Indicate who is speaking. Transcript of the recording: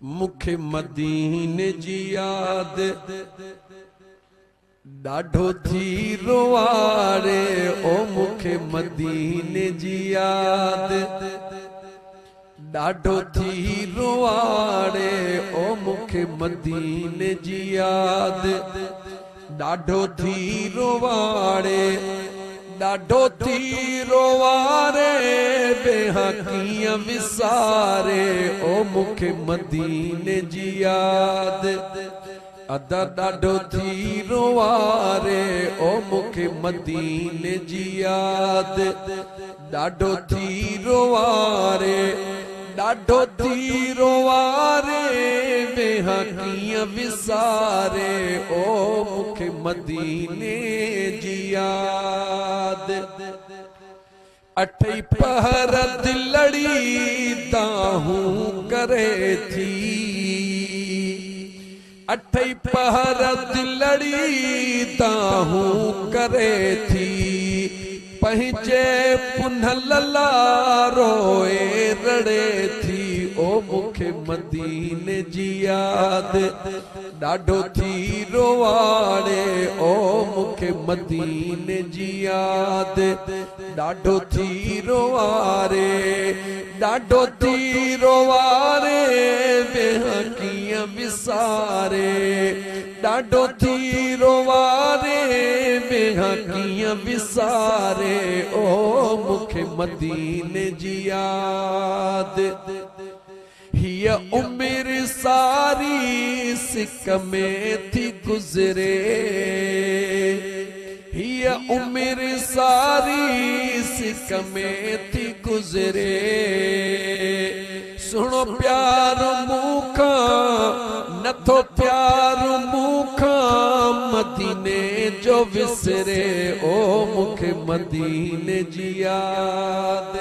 Speaker 1: मुखे मदीने जी याद डाढो थी रोवारे। ओ मुखे मदीने जी याद डाढो थी रोवारे। ओ मुखे मदीने जी याद डाढो थी रोवारे। डाढो थी रोवारे बेहकीअ विसारे। ओ मुखे मदीने जी याद अदा डाढो थी रोवारे। ओ मुखे मदीने जी याद डाढो थी रोवारे। डाढो थी रोवारे बेहकीअ विसारे। ओ मुखे मदीने जी याद अठई पहर दिलड़ी दाहूं करे थी। अठई पहर दिलड़ी दाहूं करे थी। पंहिंजे पुनल रोए रड़े थी। ओ मुखे मदीने जी याद डाढो थी रोवारे। ओ मुखे मदीने जी याद डाढो थी रोवारे। डाढो थी रोवारे बेहकीअ विसारे। डाढो थी रोवारे बेहकीअ विसारे। ओ मुखे मदीने जी याद हिय उम्र सारी सिक में थी गुजरे। हिय उम्र सारी सिक में थी गुजरे। सुनो प्यार मूखा नथो प्यार मूखा मदीने जो विसरे। ओ मुखे मदीने जी याद